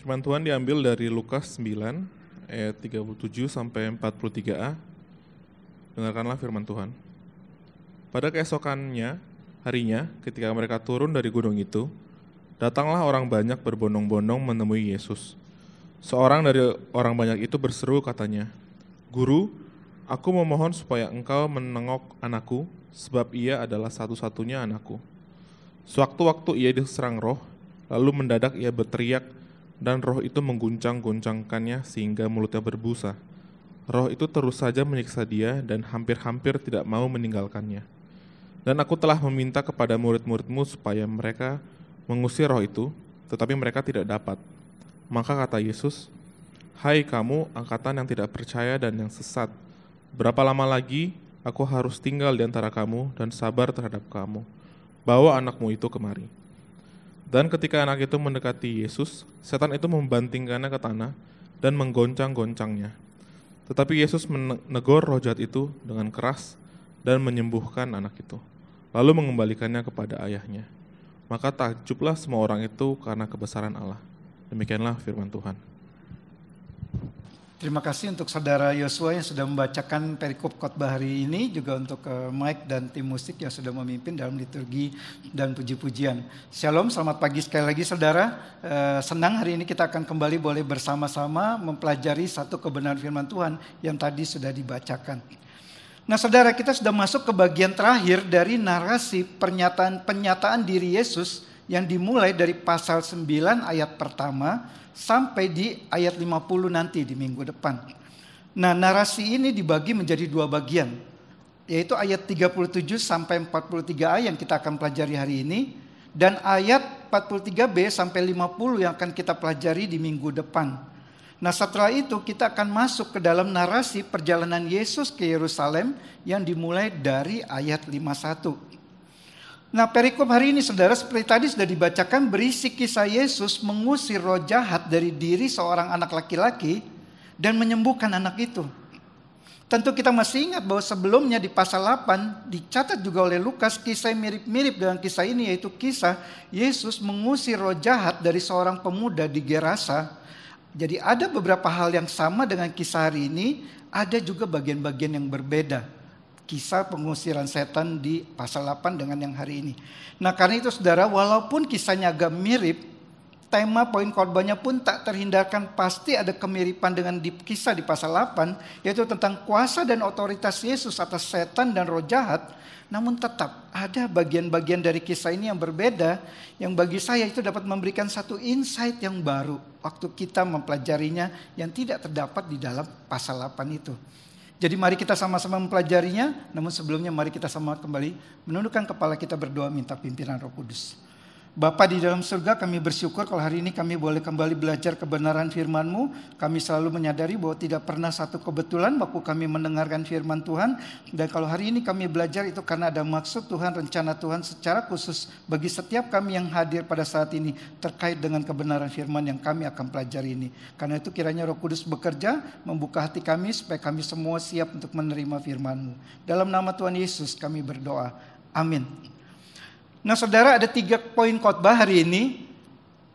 Firman Tuhan diambil dari Lukas 9 ayat 37 sampai 43a. Dengarkanlah firman Tuhan. Pada keesokannya, harinya, ketika mereka turun dari gunung itu, datanglah orang banyak berbondong-bondong menemui Yesus. Seorang dari orang banyak itu berseru katanya, "Guru, aku memohon supaya engkau menengok anakku, sebab ia adalah satu-satunya anakku. Sewaktu-waktu ia diserang roh, lalu mendadak ia berteriak, dan roh itu mengguncang-guncangkannya sehingga mulutnya berbusa. Roh itu terus saja menyiksa dia dan hampir-hampir tidak mau meninggalkannya. Dan aku telah meminta kepada murid-muridmu supaya mereka mengusir roh itu, tetapi mereka tidak dapat." Maka kata Yesus, "Hai kamu angkatan yang tidak percaya dan yang sesat, berapa lama lagi aku harus tinggal di antara kamu dan sabar terhadap kamu? Bawa anakmu itu kemari." Dan ketika anak itu mendekati Yesus, setan itu membantingkannya ke tanah dan menggoncang-goncangnya. Tetapi Yesus menegur roh jahat itu dengan keras dan menyembuhkan anak itu, lalu mengembalikannya kepada ayahnya. Maka takjublah semua orang itu karena kebesaran Allah. Demikianlah firman Tuhan. Terima kasih untuk saudara Yosua yang sudah membacakan perikop khotbah hari ini, juga untuk Mike dan tim musik yang sudah memimpin dalam liturgi dan puji-pujian. Shalom, selamat pagi sekali lagi saudara. Senang hari ini kita akan kembali boleh bersama-sama mempelajari satu kebenaran firman Tuhan yang tadi sudah dibacakan. Nah saudara, kita sudah masuk ke bagian terakhir dari narasi penyataan diri Yesus yang dimulai dari pasal 9 ayat pertama sampai di ayat 50 nanti di minggu depan. Nah narasi ini dibagi menjadi dua bagian, yaitu ayat 37 sampai 43a yang kita akan pelajari hari ini, dan ayat 43b sampai 50 yang akan kita pelajari di minggu depan. Nah setelah itu kita akan masuk ke dalam narasi perjalanan Yesus ke Yerusalem yang dimulai dari ayat 51. Nah perikop hari ini saudara seperti tadi sudah dibacakan berisi kisah Yesus mengusir roh jahat dari diri seorang anak laki-laki dan menyembuhkan anak itu. Tentu kita masih ingat bahwa sebelumnya di pasal 8 dicatat juga oleh Lukas kisah mirip-mirip dengan kisah ini, yaitu kisah Yesus mengusir roh jahat dari seorang pemuda di Gerasa. Jadi ada beberapa hal yang sama dengan kisah hari ini, ada juga bagian-bagian yang berbeda. Kisah pengusiran setan di pasal 8 dengan yang hari ini. Nah karena itu saudara, walaupun kisahnya agak mirip, tema poin khotbahnya pun tak terhindarkan pasti ada kemiripan dengan kisah di pasal 8, yaitu tentang kuasa dan otoritas Yesus atas setan dan roh jahat. Namun tetap ada bagian-bagian dari kisah ini yang berbeda, yang bagi saya itu dapat memberikan satu insight yang baru waktu kita mempelajarinya yang tidak terdapat di dalam pasal 8 itu. Jadi mari kita sama-sama mempelajarinya, namun sebelumnya mari kita sama kembali menundukkan kepala kita berdoa minta pimpinan Roh Kudus. Bapa di dalam surga, kami bersyukur kalau hari ini kami boleh kembali belajar kebenaran firman-Mu. Kami selalu menyadari bahwa tidak pernah satu kebetulan waktu kami mendengarkan firman Tuhan. Dan kalau hari ini kami belajar itu karena ada maksud Tuhan, rencana Tuhan secara khusus bagi setiap kami yang hadir pada saat ini terkait dengan kebenaran firman yang kami akan pelajari ini. Karena itu kiranya Roh Kudus bekerja, membuka hati kami supaya kami semua siap untuk menerima firman-Mu. Dalam nama Tuhan Yesus kami berdoa. Amin. Nah saudara, ada 3 poin khotbah hari ini.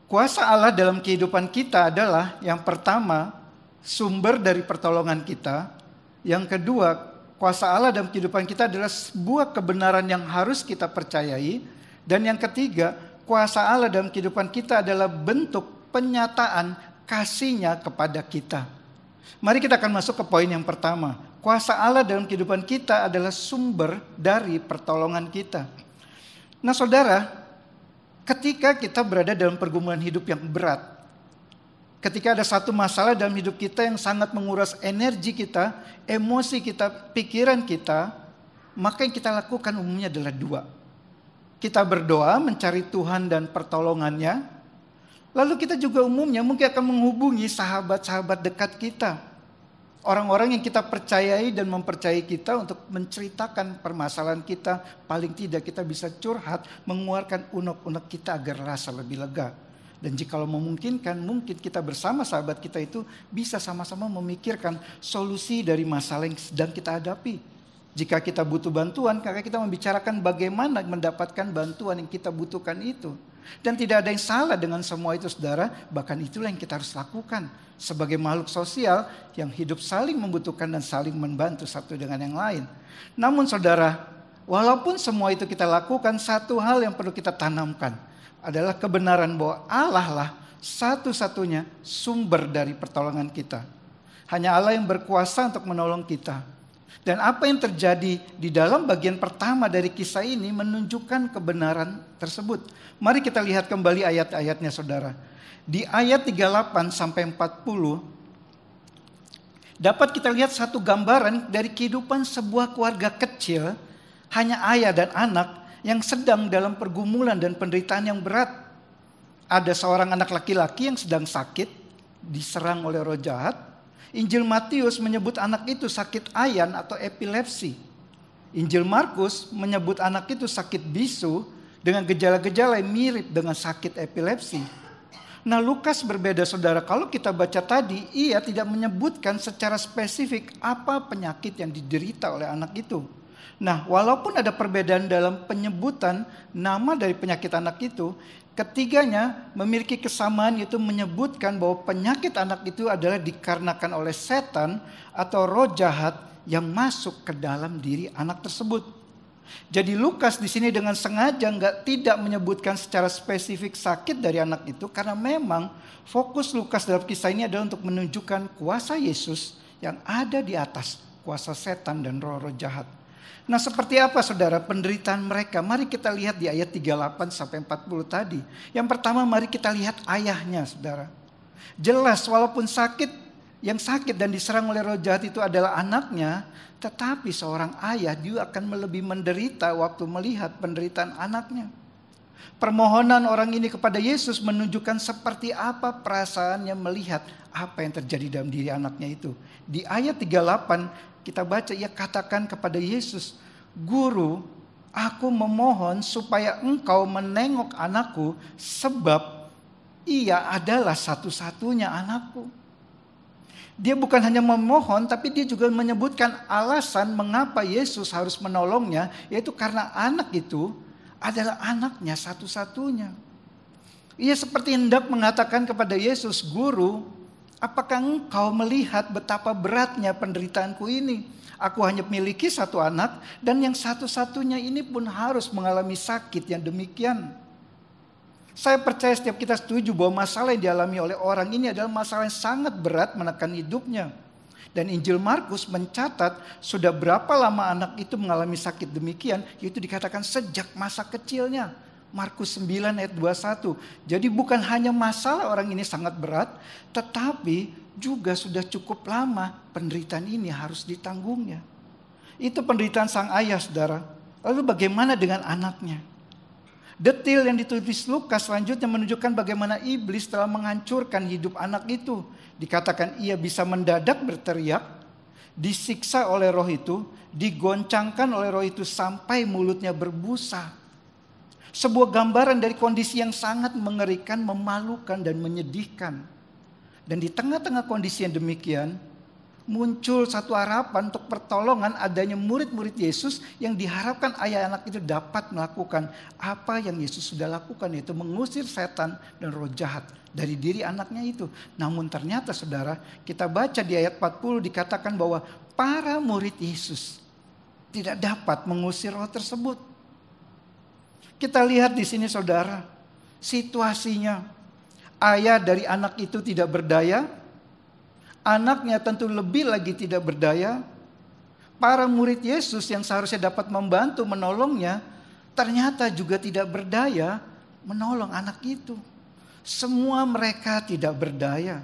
Kuasa Allah dalam kehidupan kita adalah yang pertama, sumber dari pertolongan kita. Yang kedua, kuasa Allah dalam kehidupan kita adalah sebuah kebenaran yang harus kita percayai. Dan yang ketiga, kuasa Allah dalam kehidupan kita adalah bentuk penyataan kasih-Nya kepada kita. Mari kita akan masuk ke poin yang pertama. Kuasa Allah dalam kehidupan kita adalah sumber dari pertolongan kita. Nah saudara, ketika kita berada dalam pergumulan hidup yang berat, ketika ada satu masalah dalam hidup kita yang sangat menguras energi kita, emosi kita, pikiran kita, maka yang kita lakukan umumnya adalah 2. Kita berdoa mencari Tuhan dan pertolongannya, lalu kita juga umumnya mungkin akan menghubungi sahabat-sahabat dekat kita. Orang-orang yang kita percayai dan mempercayai kita untuk menceritakan permasalahan kita. Paling tidak kita bisa curhat, mengeluarkan unek-unek kita agar rasa lebih lega. Dan jikalau memungkinkan, mungkin kita bersama sahabat kita itu bisa sama-sama memikirkan solusi dari masalah yang sedang kita hadapi. Jika kita butuh bantuan, maka kita membicarakan bagaimana mendapatkan bantuan yang kita butuhkan itu. Dan tidak ada yang salah dengan semua itu saudara, bahkan itulah yang kita harus lakukan sebagai makhluk sosial yang hidup saling membutuhkan dan saling membantu satu dengan yang lain. Namun saudara, walaupun semua itu kita lakukan, satu hal yang perlu kita tanamkan adalah kebenaran bahwa Allah lah satu-satunya sumber dari pertolongan kita. Hanya Allah yang berkuasa untuk menolong kita. Dan apa yang terjadi di dalam bagian pertama dari kisah ini menunjukkan kebenaran tersebut. Mari kita lihat kembali ayat-ayatnya saudara. Di ayat 38 sampai 40 dapat kita lihat satu gambaran dari kehidupan sebuah keluarga kecil, hanya ayah dan anak yang sedang dalam pergumulan dan penderitaan yang berat. Ada seorang anak laki-laki yang sedang sakit, diserang oleh roh jahat. Injil Matius menyebut anak itu sakit ayan atau epilepsi. Injil Markus menyebut anak itu sakit bisu dengan gejala-gejala yang mirip dengan sakit epilepsi. Nah, Lukas berbeda saudara. Kalau kita baca tadi, ia tidak menyebutkan secara spesifik apa penyakit yang diderita oleh anak itu. Nah, walaupun ada perbedaan dalam penyebutan nama dari penyakit anak itu, ketiganya memiliki kesamaan, yaitu menyebutkan bahwa penyakit anak itu adalah dikarenakan oleh setan atau roh jahat yang masuk ke dalam diri anak tersebut. Jadi Lukas di sini dengan sengaja tidak menyebutkan secara spesifik sakit dari anak itu, karena memang fokus Lukas dalam kisah ini adalah untuk menunjukkan kuasa Yesus yang ada di atas kuasa setan dan roh-roh jahat. Nah, seperti apa saudara penderitaan mereka? Mari kita lihat di ayat 38 sampai 40 tadi. Yang pertama, mari kita lihat ayahnya saudara. Jelas walaupun yang sakit dan diserang oleh roh jahat itu adalah anaknya, tetapi seorang ayah juga akan lebih menderita waktu melihat penderitaan anaknya. Permohonan orang ini kepada Yesus menunjukkan seperti apa perasaannya melihat apa yang terjadi dalam diri anaknya itu. Di ayat 38 kita baca, ia katakan kepada Yesus, "Guru, aku memohon supaya engkau menengok anakku, sebab ia adalah satu-satunya anakku." Dia bukan hanya memohon, tapi dia juga menyebutkan alasan mengapa Yesus harus menolongnya, yaitu karena anak itu adalah anaknya satu-satunya. Ia seperti hendak mengatakan kepada Yesus, "Guru, apakah engkau melihat betapa beratnya penderitaanku ini? Aku hanya memiliki satu anak, dan yang satu-satunya ini pun harus mengalami sakit yang demikian." Saya percaya setiap kita setuju bahwa masalah yang dialami oleh orang ini adalah masalah yang sangat berat menekan hidupnya. Dan Injil Markus mencatat sudah berapa lama anak itu mengalami sakit demikian, yaitu dikatakan sejak masa kecilnya. Markus 9 ayat 21. Jadi bukan hanya masalah orang ini sangat berat, tetapi juga sudah cukup lama penderitaan ini harus ditanggungnya. Itu penderitaan sang ayah saudara. Lalu bagaimana dengan anaknya? Detail yang ditulis Lukas selanjutnya menunjukkan bagaimana iblis telah menghancurkan hidup anak itu. Dikatakan ia bisa mendadak berteriak, disiksa oleh roh itu, digoncangkan oleh roh itu sampai mulutnya berbusa. Sebuah gambaran dari kondisi yang sangat mengerikan, memalukan dan menyedihkan. Dan di tengah-tengah kondisi yang demikian, muncul satu harapan untuk pertolongan adanya murid-murid Yesus yang diharapkan ayah anak itu dapat melakukan apa yang Yesus sudah lakukan, yaitu mengusir setan dan roh jahat dari diri anaknya itu. Namun ternyata saudara, kita baca di ayat 40 dikatakan bahwa para murid Yesus tidak dapat mengusir roh tersebut. Kita lihat di sini saudara, situasinya ayah dari anak itu tidak berdaya. Anaknya tentu lebih lagi tidak berdaya. Para murid Yesus yang seharusnya dapat membantu menolongnya, ternyata juga tidak berdaya menolong anak itu. Semua mereka tidak berdaya.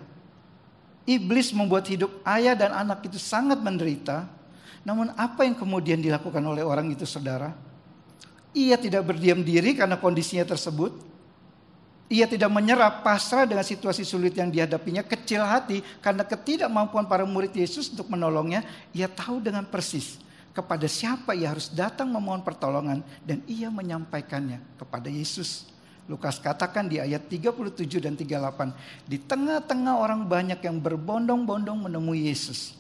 Iblis membuat hidup ayah dan anak itu sangat menderita. Namun apa yang kemudian dilakukan oleh orang itu saudara? Ia tidak berdiam diri karena kondisinya tersebut. Ia tidak menyerah pasrah dengan situasi sulit yang dihadapinya, kecil hati karena ketidakmampuan para murid Yesus untuk menolongnya. Ia tahu dengan persis kepada siapa ia harus datang memohon pertolongan, dan ia menyampaikannya kepada Yesus. Lukas katakan di ayat 37 dan 38, di tengah-tengah orang banyak yang berbondong-bondong menemui Yesus,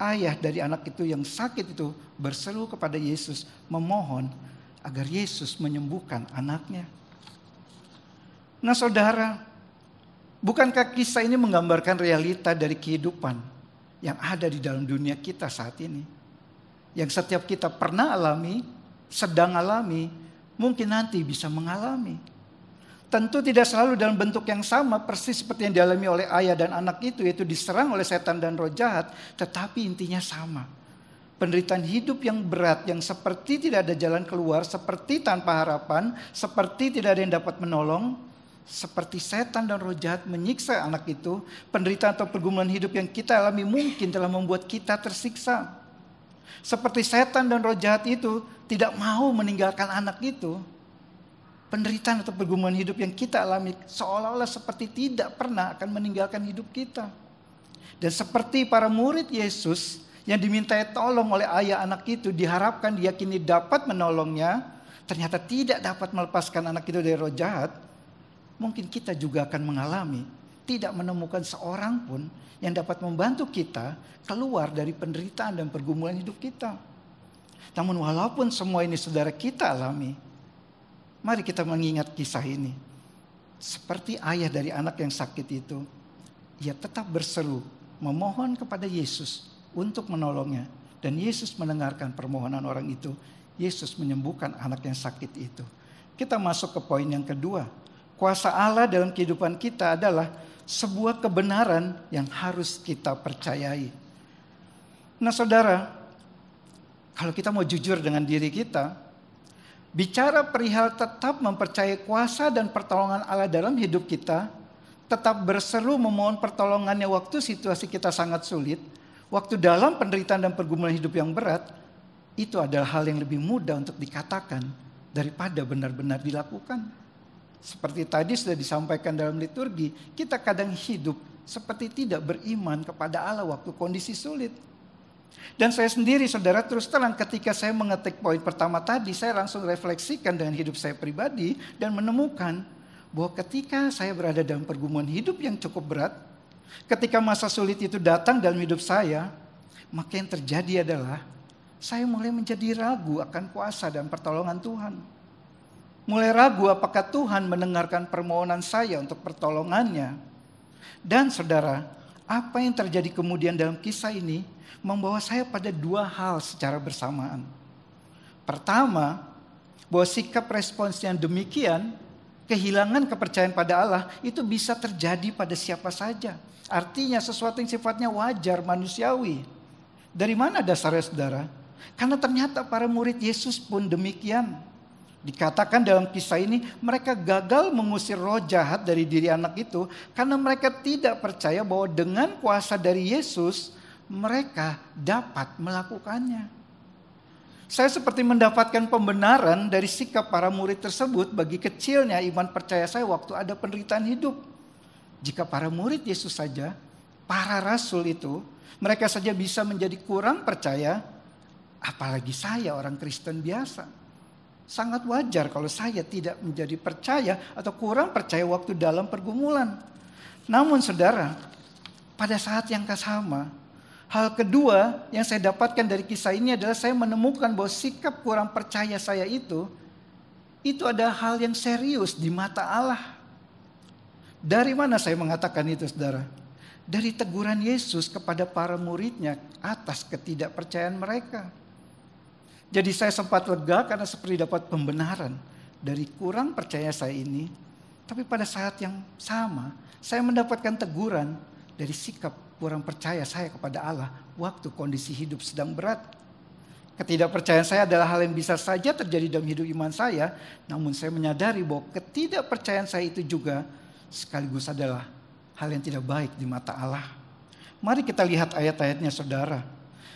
ayah dari anak itu yang sakit itu berseru kepada Yesus memohon agar Yesus menyembuhkan anaknya. Nah saudara, bukankah kisah ini menggambarkan realita dari kehidupan yang ada di dalam dunia kita saat ini? Yang setiap kita pernah alami, sedang alami, mungkin nanti bisa mengalami. Tentu tidak selalu dalam bentuk yang sama persis seperti yang dialami oleh ayah dan anak itu, yaitu diserang oleh setan dan roh jahat, tetapi intinya sama. Penderitaan hidup yang berat, yang seperti tidak ada jalan keluar, seperti tanpa harapan, seperti tidak ada yang dapat menolong, seperti setan dan roh jahat menyiksa anak itu. Penderitaan atau pergumulan hidup yang kita alami mungkin telah membuat kita tersiksa. Seperti setan dan roh jahat itu tidak mau meninggalkan anak itu. Penderitaan atau pergumulan hidup yang kita alami seolah-olah seperti tidak pernah akan meninggalkan hidup kita. Dan seperti para murid Yesus yang dimintai tolong oleh ayah anak itu, diharapkan diyakini dapat menolongnya, ternyata tidak dapat melepaskan anak itu dari roh jahat. Mungkin kita juga akan mengalami tidak menemukan seorang pun yang dapat membantu kita keluar dari penderitaan dan pergumulan hidup kita. Namun walaupun semua ini saudara kita alami, mari kita mengingat kisah ini. Seperti ayah dari anak yang sakit itu, ia tetap berseru memohon kepada Yesus untuk menolongnya. Dan Yesus mendengarkan permohonan orang itu. Yesus menyembuhkan anak yang sakit itu. Kita masuk ke poin yang kedua. Kuasa Allah dalam kehidupan kita adalah sebuah kebenaran yang harus kita percayai. Nah saudara, kalau kita mau jujur dengan diri kita, bicara perihal tetap mempercayai kuasa dan pertolongan Allah dalam hidup kita, tetap berseru memohon pertolongannya waktu situasi kita sangat sulit, waktu dalam penderitaan dan pergumulan hidup yang berat, itu adalah hal yang lebih mudah untuk dikatakan daripada benar-benar dilakukan. Seperti tadi sudah disampaikan dalam liturgi, kita kadang hidup seperti tidak beriman kepada Allah waktu kondisi sulit. Dan saya sendiri saudara terus terang ketika saya mengetik poin pertama tadi, saya langsung refleksikan dengan hidup saya pribadi dan menemukan bahwa ketika saya berada dalam pergumulan hidup yang cukup berat, ketika masa sulit itu datang dalam hidup saya, maka yang terjadi adalah saya mulai menjadi ragu akan kuasa dan pertolongan Tuhan. Mulai ragu apakah Tuhan mendengarkan permohonan saya untuk pertolongannya. Dan saudara, apa yang terjadi kemudian dalam kisah ini membawa saya pada dua hal secara bersamaan. Pertama, bahwa sikap respons yang demikian, kehilangan kepercayaan pada Allah itu bisa terjadi pada siapa saja. Artinya sesuatu yang sifatnya wajar, manusiawi. Dari mana dasarnya saudara? Karena ternyata para murid Yesus pun demikian. Dikatakan dalam kisah ini mereka gagal mengusir roh jahat dari diri anak itu karena mereka tidak percaya bahwa dengan kuasa dari Yesus mereka dapat melakukannya. Saya seperti mendapatkan pembenaran dari sikap para murid tersebut bagi kecilnya iman percaya saya waktu ada penderitaan hidup. Jika para murid Yesus saja, para rasul itu, mereka saja bisa menjadi kurang percaya, apalagi saya orang Kristen biasa. Sangat wajar kalau saya tidak menjadi percaya atau kurang percaya waktu dalam pergumulan. Namun saudara, pada saat yang sama, hal kedua yang saya dapatkan dari kisah ini adalah saya menemukan bahwa sikap kurang percaya saya itu adalah hal yang serius di mata Allah. Dari mana saya mengatakan itu saudara? Dari teguran Yesus kepada para muridnya atas ketidakpercayaan mereka. Jadi saya sempat lega karena seperti dapat pembenaran dari kurang percaya saya ini. Tapi pada saat yang sama, saya mendapatkan teguran dari sikap kurang percaya saya kepada Allah waktu kondisi hidup sedang berat. Ketidakpercayaan saya adalah hal yang bisa saja terjadi dalam hidup iman saya. Namun saya menyadari bahwa ketidakpercayaan saya itu juga sekaligus adalah hal yang tidak baik di mata Allah. Mari kita lihat ayat-ayatnya saudara.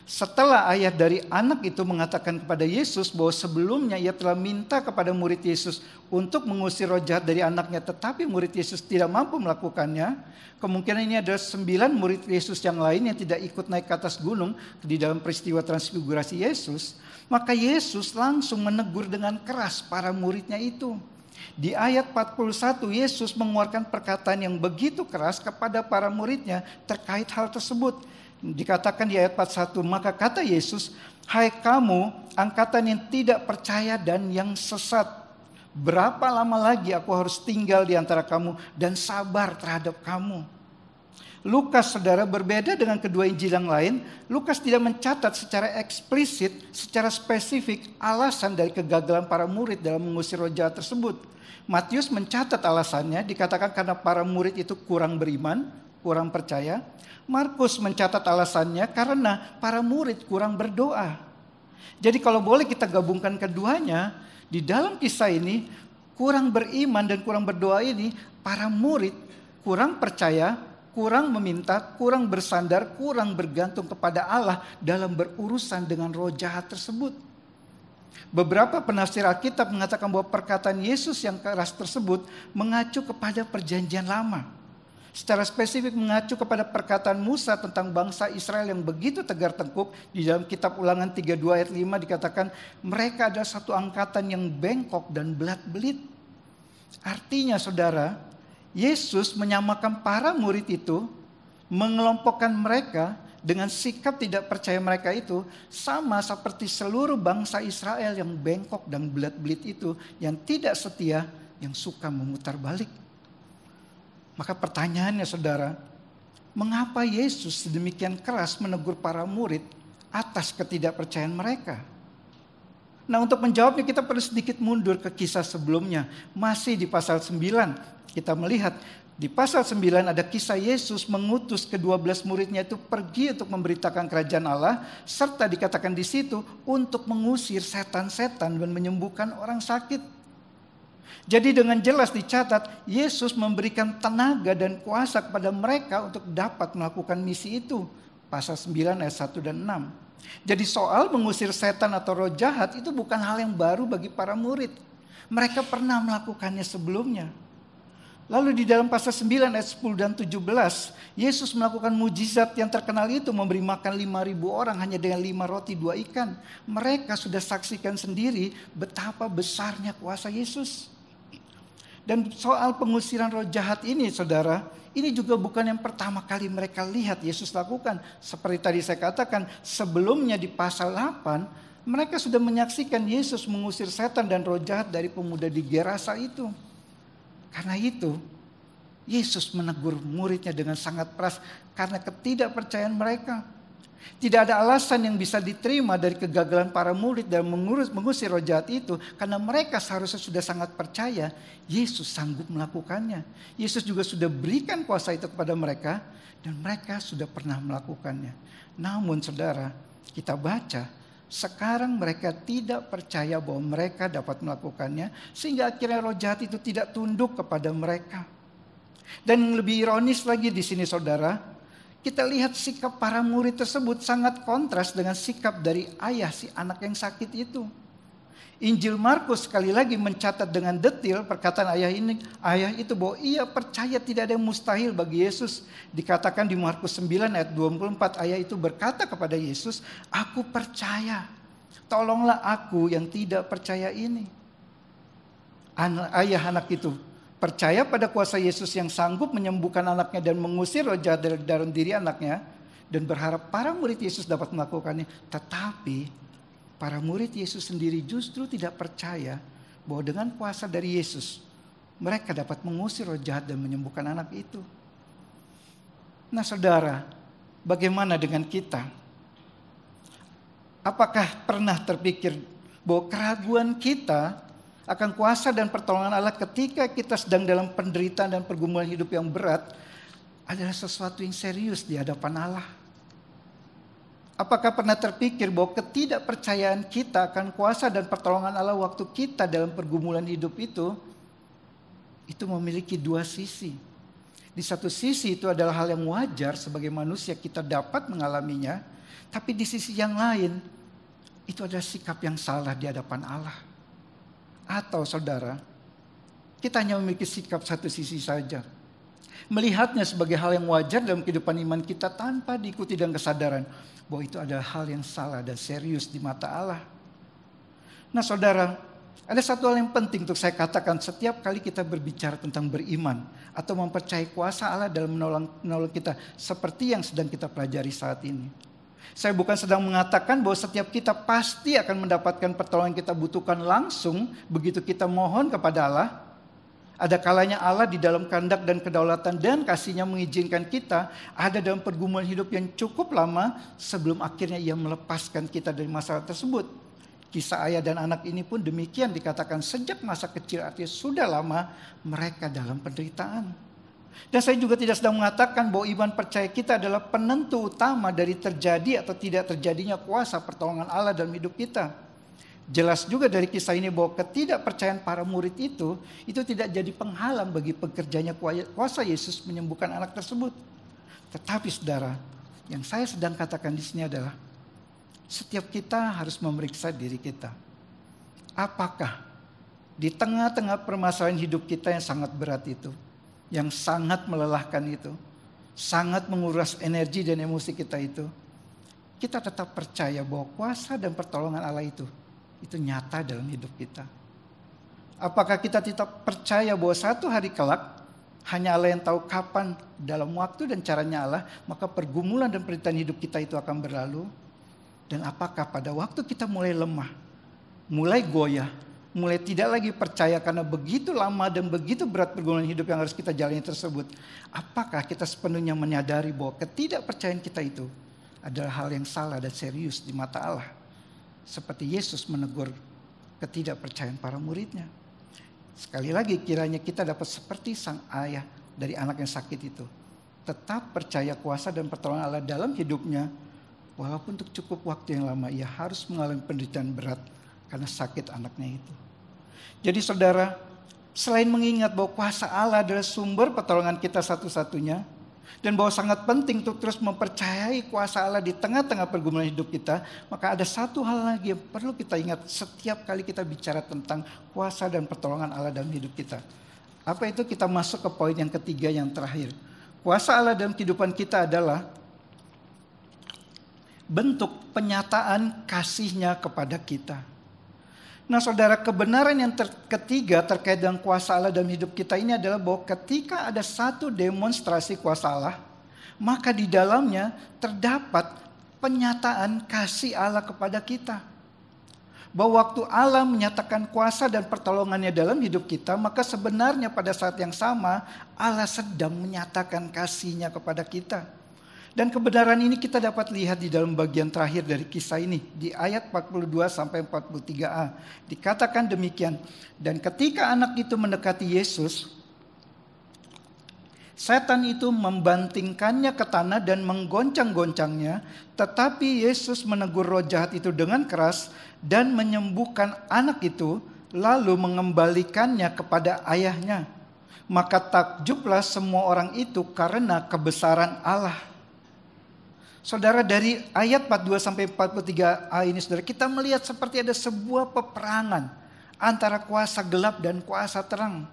Setelah ayah dari anak itu mengatakan kepada Yesus bahwa sebelumnya ia telah minta kepada murid Yesus untuk mengusir roh jahat dari anaknya, tetapi murid Yesus tidak mampu melakukannya. Kemungkinan ini adalah 9 murid Yesus yang lain yang tidak ikut naik ke atas gunung di dalam peristiwa transfigurasi Yesus. Maka Yesus langsung menegur dengan keras para muridnya itu. Di ayat 41 Yesus mengeluarkan perkataan yang begitu keras kepada para muridnya terkait hal tersebut. Dikatakan di ayat 41, maka kata Yesus, hai kamu angkatan yang tidak percaya dan yang sesat, Berapa lama lagi aku harus tinggal di antara kamu dan sabar terhadap kamu? Lukas, saudara, berbeda dengan kedua Injil yang lain. Lukas tidak mencatat secara eksplisit, secara spesifik alasan dari kegagalan para murid dalam mengusir roh jahat tersebut. Matius mencatat alasannya, dikatakan karena para murid itu kurang beriman, kurang percaya. Markus mencatat alasannya karena para murid kurang berdoa. Jadi kalau boleh kita gabungkan keduanya, di dalam kisah ini kurang beriman dan kurang berdoa ini, para murid kurang percaya, kurang meminta, kurang bersandar, kurang bergantung kepada Allah dalam berurusan dengan roh jahat tersebut. Beberapa penafsir Alkitab mengatakan bahwa perkataan Yesus yang keras tersebut mengacu kepada perjanjian lama. Secara spesifik mengacu kepada perkataan Musa tentang bangsa Israel yang begitu tegar tengkuk. Di dalam kitab Ulangan 32 ayat 5 dikatakan mereka adalah satu angkatan yang bengkok dan belat-belit. Artinya saudara, Yesus menyamakan para murid itu, mengelompokkan mereka dengan sikap tidak percaya mereka itu sama seperti seluruh bangsa Israel yang bengkok dan belat-belit itu, yang tidak setia, yang suka memutar balik. Maka pertanyaannya saudara, mengapa Yesus sedemikian keras menegur para murid atas ketidakpercayaan mereka? Nah, untuk menjawabnya kita perlu sedikit mundur ke kisah sebelumnya. Masih di pasal 9 kita melihat di pasal 9 ada kisah Yesus mengutus ke-12 muridnya itu pergi untuk memberitakan kerajaan Allah, serta dikatakan di situ untuk mengusir setan-setan dan menyembuhkan orang sakit. Jadi dengan jelas dicatat Yesus memberikan tenaga dan kuasa kepada mereka untuk dapat melakukan misi itu. Pasal 9 ayat 1 dan 6. Jadi soal mengusir setan atau roh jahat itu bukan hal yang baru bagi para murid. Mereka pernah melakukannya sebelumnya. Lalu di dalam pasal 9 ayat 10 dan 17, Yesus melakukan mujizat yang terkenal itu, memberi makan 5.000 orang hanya dengan 5 roti 2 ikan. Mereka sudah saksikan sendiri betapa besarnya kuasa Yesus. Dan soal pengusiran roh jahat ini saudara, ini juga bukan yang pertama kali mereka lihat Yesus lakukan. Seperti tadi saya katakan, sebelumnya di pasal 8, mereka sudah menyaksikan Yesus mengusir setan dan roh jahat dari pemuda di Gerasa itu. Karena itu, Yesus menegur muridnya dengan sangat keras karena ketidakpercayaan mereka. Tidak ada alasan yang bisa diterima dari kegagalan para murid dalam mengusir roh jahat itu, karena mereka seharusnya sudah sangat percaya Yesus sanggup melakukannya. Yesus juga sudah berikan kuasa itu kepada mereka dan mereka sudah pernah melakukannya. Namun saudara, kita baca sekarang mereka tidak percaya bahwa mereka dapat melakukannya, sehingga akhirnya roh jahat itu tidak tunduk kepada mereka. Dan yang lebih ironis lagi di sini saudara, kita lihat sikap para murid tersebut sangat kontras dengan sikap dari ayah si anak yang sakit itu. Injil Markus sekali lagi mencatat dengan detail perkataan ayah itu bahwa ia percaya tidak ada yang mustahil bagi Yesus. Dikatakan di Markus 9 ayat 24, ayah itu berkata kepada Yesus, "Aku percaya, tolonglah aku yang tidak percaya ini." Ayah anak itu percaya pada kuasa Yesus yang sanggup menyembuhkan anaknya dan mengusir roh jahat dari dalam diri anaknya, dan berharap para murid Yesus dapat melakukannya. Tetapi para murid Yesus sendiri justru tidak percaya bahwa dengan kuasa dari Yesus mereka dapat mengusir roh jahat dan menyembuhkan anak itu. Nah saudara, bagaimana dengan kita? Apakah pernah terpikir bahwa keraguan kita akan kuasa dan pertolongan Allah ketika kita sedang dalam penderitaan dan pergumulan hidup yang berat adalah sesuatu yang serius di hadapan Allah? Apakah pernah terpikir bahwa ketidakpercayaan kita akan kuasa dan pertolongan Allah waktu kita dalam pergumulan hidup itu memiliki dua sisi. Di satu sisi itu adalah hal yang wajar sebagai manusia kita dapat mengalaminya, tapi di sisi yang lain itu adalah sikap yang salah di hadapan Allah. Atau saudara, kita hanya memiliki sikap satu sisi saja, melihatnya sebagai hal yang wajar dalam kehidupan iman kita tanpa diikuti dengan kesadaran bahwa itu adalah hal yang salah dan serius di mata Allah. Nah saudara, ada satu hal yang penting untuk saya katakan setiap kali kita berbicara tentang beriman atau mempercayai kuasa Allah dalam menolong kita seperti yang sedang kita pelajari saat ini. Saya bukan sedang mengatakan bahwa setiap kita pasti akan mendapatkan pertolongan yang kita butuhkan langsung begitu kita mohon kepada Allah. Ada kalanya Allah di dalam kehendak dan kedaulatan dan kasih-Nya mengizinkan kita ada dalam pergumulan hidup yang cukup lama sebelum akhirnya Ia melepaskan kita dari masalah tersebut. Kisah ayah dan anak ini pun demikian, dikatakan sejak masa kecil, artinya sudah lama mereka dalam penderitaan. Dan saya juga tidak sedang mengatakan bahwa iman percaya kita adalah penentu utama dari terjadi atau tidak terjadinya kuasa pertolongan Allah dalam hidup kita. Jelas juga dari kisah ini bahwa ketidakpercayaan para murid itu tidak jadi penghalang bagi pekerjanya kuasa Yesus menyembuhkan anak tersebut. Tetapi saudara, yang saya sedang katakan di sini adalah setiap kita harus memeriksa diri kita. Apakah di tengah-tengah permasalahan hidup kita yang sangat berat itu, yang sangat melelahkan itu, sangat menguras energi dan emosi kita itu, kita tetap percaya bahwa kuasa dan pertolongan Allah itu nyata dalam hidup kita? Apakah kita tetap percaya bahwa satu hari kelak hanya Allah yang tahu kapan, dalam waktu dan caranya Allah, maka pergumulan dan penderitaan hidup kita itu akan berlalu? Dan apakah pada waktu kita mulai lemah, mulai goyah, mulai tidak lagi percaya karena begitu lama dan begitu berat pergumulan hidup yang harus kita jalani tersebut, apakah kita sepenuhnya menyadari bahwa ketidakpercayaan kita itu adalah hal yang salah dan serius di mata Allah? Seperti Yesus menegur ketidakpercayaan para muridnya. Sekali lagi kiranya kita dapat seperti sang ayah dari anak yang sakit itu, tetap percaya kuasa dan pertolongan Allah dalam hidupnya, walaupun untuk cukup waktu yang lama ia harus mengalami penderitaan berat karena sakit anaknya itu. Jadi saudara, selain mengingat bahwa kuasa Allah adalah sumber pertolongan kita satu-satunya, dan bahwa sangat penting untuk terus mempercayai kuasa Allah di tengah-tengah pergumulan hidup kita, maka ada satu hal lagi yang perlu kita ingat setiap kali kita bicara tentang kuasa dan pertolongan Allah dalam hidup kita. Apa itu? Kita masuk ke poin yang ketiga yang terakhir. Kuasa Allah dalam kehidupan kita adalah bentuk penyataan kasih-Nya kepada kita. Nah saudara, kebenaran yang ketiga terkait dengan kuasa Allah dalam hidup kita ini adalah bahwa ketika ada satu demonstrasi kuasa Allah, maka di dalamnya terdapat penyataan kasih Allah kepada kita. Bahwa waktu Allah menyatakan kuasa dan pertolongannya dalam hidup kita, maka sebenarnya pada saat yang sama Allah sedang menyatakan kasih-Nya kepada kita. Dan kebenaran ini kita dapat lihat di dalam bagian terakhir dari kisah ini. Di ayat 42 sampai 43a. Dikatakan demikian. Dan ketika anak itu mendekati Yesus, setan itu membantingkannya ke tanah dan menggoncang-goncangnya. Tetapi Yesus menegur roh jahat itu dengan keras dan menyembuhkan anak itu, lalu mengembalikannya kepada ayahnya. Maka takjublah semua orang itu karena kebesaran Allah. Saudara, dari ayat 42 sampai 43a ini saudara, kita melihat seperti ada sebuah peperangan antara kuasa gelap dan kuasa terang.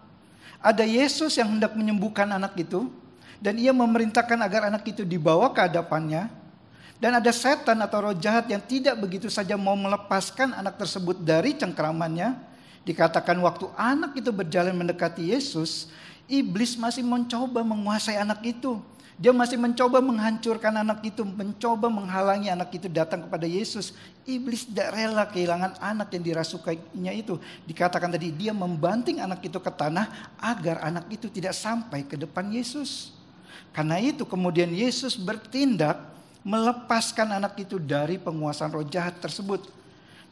Ada Yesus yang hendak menyembuhkan anak itu, dan ia memerintahkan agar anak itu dibawa ke hadapannya. Dan ada setan atau roh jahat yang tidak begitu saja mau melepaskan anak tersebut dari cengkeramannya. Dikatakan waktu anak itu berjalan mendekati Yesus, iblis masih mencoba menguasai anak itu. Dia masih mencoba menghancurkan anak itu, mencoba menghalangi anak itu datang kepada Yesus. Iblis tidak rela kehilangan anak yang dirasukainya itu. Dikatakan tadi dia membanting anak itu ke tanah agar anak itu tidak sampai ke depan Yesus. Karena itu kemudian Yesus bertindak melepaskan anak itu dari penguasaan roh jahat tersebut.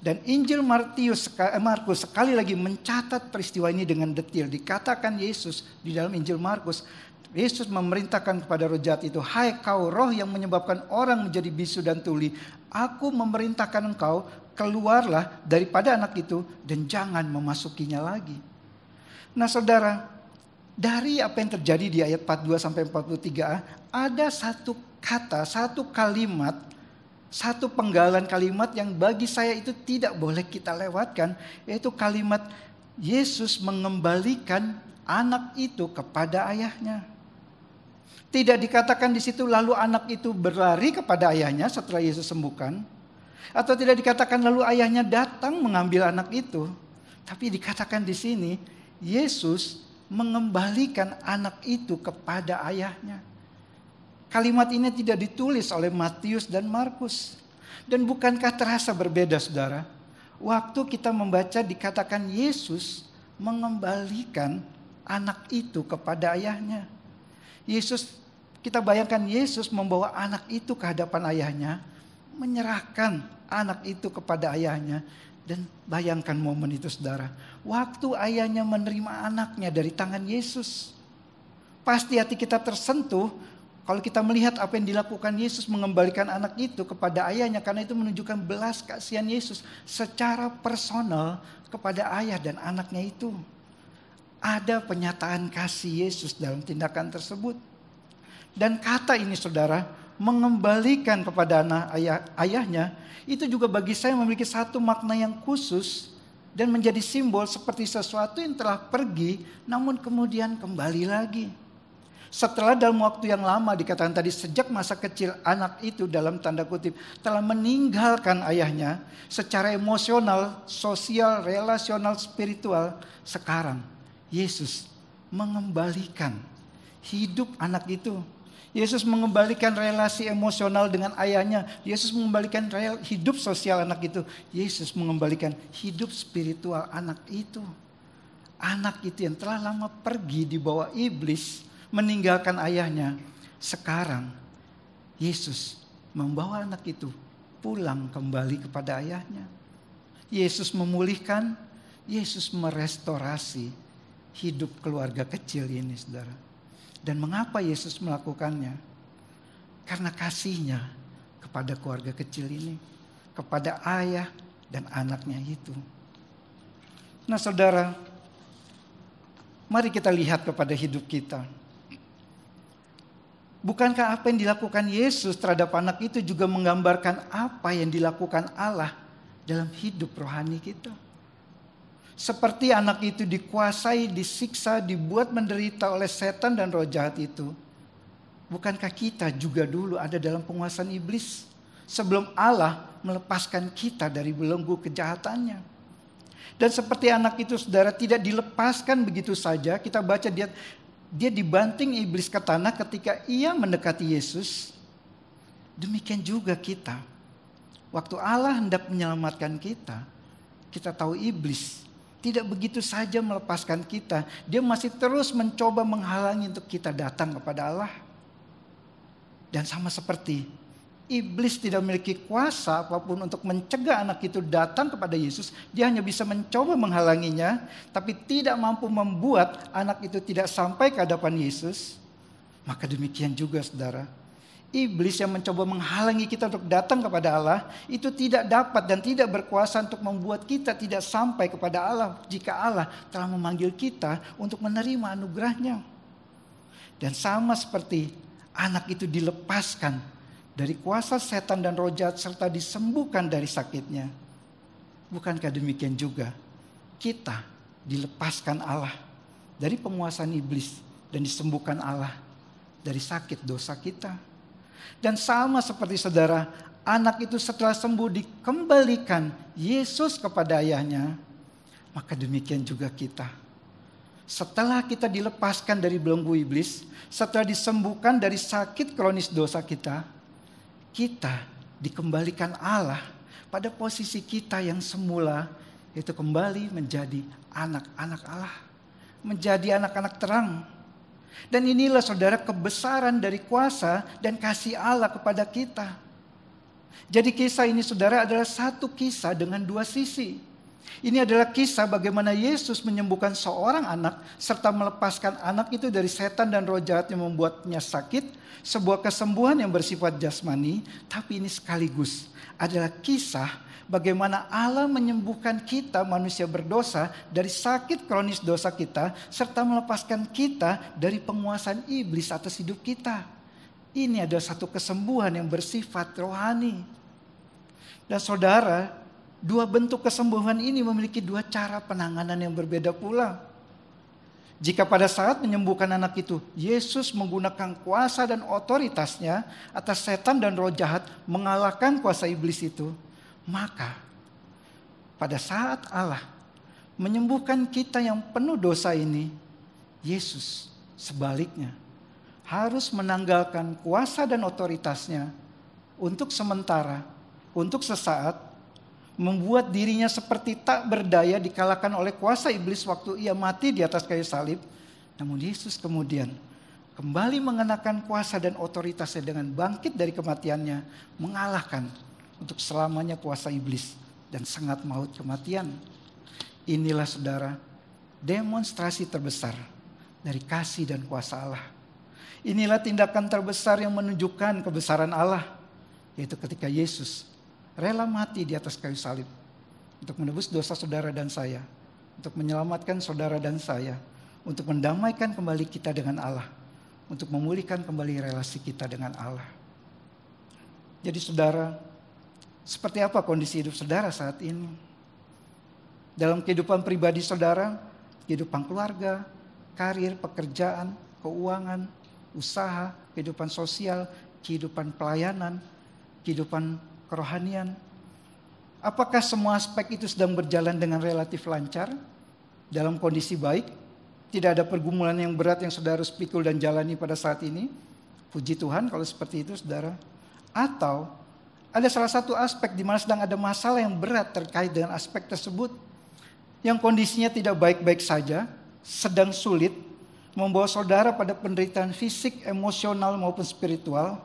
Dan Injil Markus sekali lagi mencatat peristiwa ini dengan detail. Dikatakan Yesus di dalam Injil Markus, Yesus memerintahkan kepada roh jahat itu, "Hai kau roh yang menyebabkan orang menjadi bisu dan tuli, aku memerintahkan engkau keluarlah daripada anak itu dan jangan memasukinya lagi." Nah saudara, dari apa yang terjadi di ayat 42 sampai 43a, ada satu kata, satu kalimat, satu penggalan kalimat yang bagi saya itu tidak boleh kita lewatkan, yaitu kalimat Yesus mengembalikan anak itu kepada ayahnya. Tidak dikatakan di situ lalu anak itu berlari kepada ayahnya setelah Yesus sembuhkan, atau tidak dikatakan lalu ayahnya datang mengambil anak itu, tapi dikatakan di sini Yesus mengembalikan anak itu kepada ayahnya. Kalimat ini tidak ditulis oleh Matius dan Markus. Dan bukankah terasa berbeda, saudara? Waktu kita membaca dikatakan Yesus mengembalikan anak itu kepada ayahnya. Kita bayangkan Yesus membawa anak itu ke hadapan ayahnya, menyerahkan anak itu kepada ayahnya. Dan bayangkan momen itu, saudara. Waktu ayahnya menerima anaknya dari tangan Yesus. Pasti hati kita tersentuh kalau kita melihat apa yang dilakukan Yesus mengembalikan anak itu kepada ayahnya. Karena itu menunjukkan belas kasihan Yesus secara personal kepada ayah dan anaknya itu. Ada penyataan kasih Yesus dalam tindakan tersebut. Dan kata ini, saudara, mengembalikan kepada ayahnya, itu juga bagi saya memiliki satu makna yang khusus dan menjadi simbol seperti sesuatu yang telah pergi namun kemudian kembali lagi. Setelah dalam waktu yang lama, dikatakan tadi, sejak masa kecil anak itu dalam tanda kutip telah meninggalkan ayahnya secara emosional, sosial, relasional, spiritual. Sekarang Yesus mengembalikan hidup anak itu. Yesus mengembalikan relasi emosional dengan ayahnya. Yesus mengembalikan hidup sosial anak itu. Yesus mengembalikan hidup spiritual anak itu. Anak itu yang telah lama pergi di bawah iblis, meninggalkan ayahnya. Sekarang Yesus membawa anak itu pulang kembali kepada ayahnya. Yesus memulihkan, Yesus merestorasi hidup keluarga kecil ini, saudara. Dan mengapa Yesus melakukannya? Karena kasihnya kepada keluarga kecil ini, kepada ayah dan anaknya itu. Nah, saudara, mari kita lihat kepada hidup kita. Bukankah apa yang dilakukan Yesus terhadap anak itu juga menggambarkan apa yang dilakukan Allah dalam hidup rohani kita? Seperti anak itu dikuasai, disiksa, dibuat menderita oleh setan dan roh jahat itu. Bukankah kita juga dulu ada dalam penguasaan iblis sebelum Allah melepaskan kita dari belenggu kejahatannya? Dan seperti anak itu, saudara, tidak dilepaskan begitu saja. Kita baca dia dibanting iblis ke tanah ketika ia mendekati Yesus. Demikian juga kita. Waktu Allah hendak menyelamatkan kita, kita tahu iblis tidak begitu saja melepaskan kita. Dia masih terus mencoba menghalangi untuk kita datang kepada Allah. Dan sama seperti iblis tidak memiliki kuasa apapun untuk mencegah anak itu datang kepada Yesus. Dia hanya bisa mencoba menghalanginya, tapi tidak mampu membuat anak itu tidak sampai ke hadapan Yesus. Maka demikian juga, saudara, iblis yang mencoba menghalangi kita untuk datang kepada Allah itu tidak dapat dan tidak berkuasa untuk membuat kita tidak sampai kepada Allah jika Allah telah memanggil kita untuk menerima anugerahnya. Dan sama seperti anak itu dilepaskan dari kuasa setan dan roh jahat serta disembuhkan dari sakitnya, bukankah demikian juga kita dilepaskan Allah dari penguasaan iblis dan disembuhkan Allah dari sakit dosa kita? Dan sama seperti saudara, anak itu setelah sembuh dikembalikan Yesus kepada ayahnya, maka demikian juga kita. Setelah kita dilepaskan dari belenggu iblis, setelah disembuhkan dari sakit kronis dosa kita, kita dikembalikan Allah pada posisi kita yang semula, yaitu kembali menjadi anak-anak Allah, menjadi anak-anak terang. Dan inilah, saudara, kebesaran dari kuasa dan kasih Allah kepada kita. Jadi kisah ini, saudara, adalah satu kisah dengan dua sisi. Ini adalah kisah bagaimana Yesus menyembuhkan seorang anak serta melepaskan anak itu dari setan dan roh jahat yang membuatnya sakit. Sebuah kesembuhan yang bersifat jasmani, tapi ini sekaligus adalah kisah bagaimana Allah menyembuhkan kita manusia berdosa dari sakit kronis dosa kita serta melepaskan kita dari penguasaan iblis atas hidup kita. Ini adalah satu kesembuhan yang bersifat rohani. Dan saudara, dua bentuk kesembuhan ini memiliki dua cara penanganan yang berbeda pula. Jika pada saat menyembuhkan anak itu, Yesus menggunakan kuasa dan otoritasnya atas setan dan roh jahat mengalahkan kuasa iblis itu, maka pada saat Allah menyembuhkan kita yang penuh dosa ini, Yesus sebaliknya harus menanggalkan kuasa dan otoritasnya untuk sementara, untuk sesaat, membuat dirinya seperti tak berdaya dikalahkan oleh kuasa iblis waktu ia mati di atas kayu salib. Namun Yesus kemudian kembali mengenakan kuasa dan otoritasnya dengan bangkit dari kematiannya, mengalahkan untuk selamanya kuasa iblis dan sengat maut kematian. Inilah saudara, demonstrasi terbesar dari kasih dan kuasa Allah. Inilah tindakan terbesar yang menunjukkan kebesaran Allah, yaitu ketika Yesus rela mati di atas kayu salib untuk menebus dosa saudara dan saya, untuk menyelamatkan saudara dan saya, untuk mendamaikan kembali kita dengan Allah, untuk memulihkan kembali relasi kita dengan Allah. Jadi saudara, seperti apa kondisi hidup saudara saat ini? Dalam kehidupan pribadi saudara, kehidupan keluarga, karir, pekerjaan, keuangan, usaha, kehidupan sosial, kehidupan pelayanan, kehidupan kerohanian. Apakah semua aspek itu sedang berjalan dengan relatif lancar, dalam kondisi baik? Tidak ada pergumulan yang berat yang saudara harus pikul dan jalani pada saat ini? Puji Tuhan kalau seperti itu saudara. Atau ada salah satu aspek di mana sedang ada masalah yang berat terkait dengan aspek tersebut, yang kondisinya tidak baik-baik saja, sedang sulit, membawa saudara pada penderitaan fisik, emosional maupun spiritual.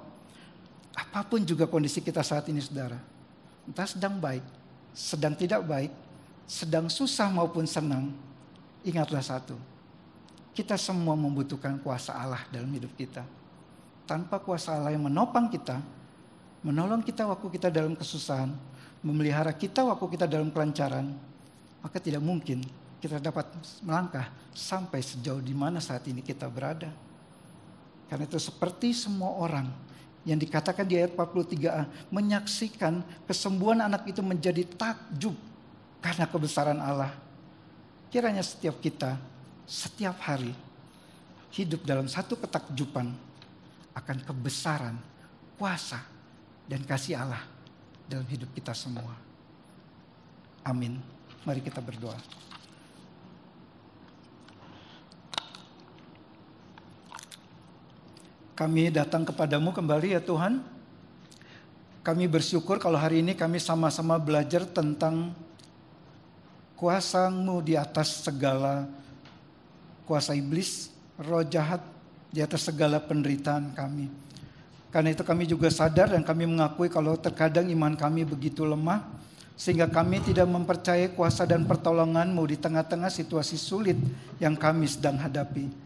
Apapun juga kondisi kita saat ini saudara, entah sedang baik, sedang tidak baik, sedang susah maupun senang, ingatlah satu, kita semua membutuhkan kuasa Allah dalam hidup kita. Tanpa kuasa Allah yang menopang kita, menolong kita waktu kita dalam kesusahan, memelihara kita waktu kita dalam kelancaran, maka tidak mungkin kita dapat melangkah sampai sejauh di mana saat ini kita berada. Karena itu seperti semua orang yang dikatakan di ayat 43a, menyaksikan kesembuhan anak itu menjadi takjub karena kebesaran Allah. Kiranya setiap kita, setiap hari hidup dalam satu ketakjuban akan kebesaran, kuasa, dan kasih Allah dalam hidup kita semua. Amin. Mari kita berdoa. Kami datang kepadamu kembali ya Tuhan. Kami bersyukur kalau hari ini kami sama-sama belajar tentang kuasa-Mu di atas segala kuasa iblis, roh jahat, di atas segala penderitaan kami. Karena itu kami juga sadar dan kami mengakui kalau terkadang iman kami begitu lemah, sehingga kami tidak mempercayai kuasa dan pertolongan-Mu di tengah-tengah situasi sulit yang kami sedang hadapi.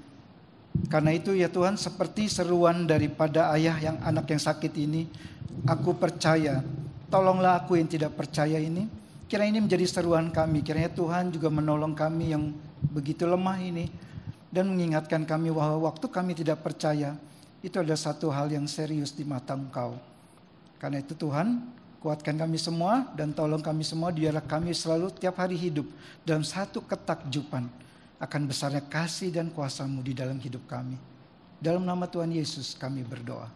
Karena itu ya Tuhan, seperti seruan daripada ayah yang anak yang sakit ini, aku percaya, tolonglah aku yang tidak percaya ini. Kiranya ini menjadi seruan kami, kiranya Tuhan juga menolong kami yang begitu lemah ini, dan mengingatkan kami bahwa waktu kami tidak percaya, itu adalah satu hal yang serius di mata Engkau. Karena itu Tuhan, kuatkan kami semua dan tolong kami semua, biarlah kami selalu tiap hari hidup dalam satu ketakjuban akan besarnya kasih dan kuasa-Mu di dalam hidup kami. Dalam nama Tuhan Yesus kami berdoa.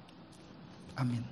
Amin.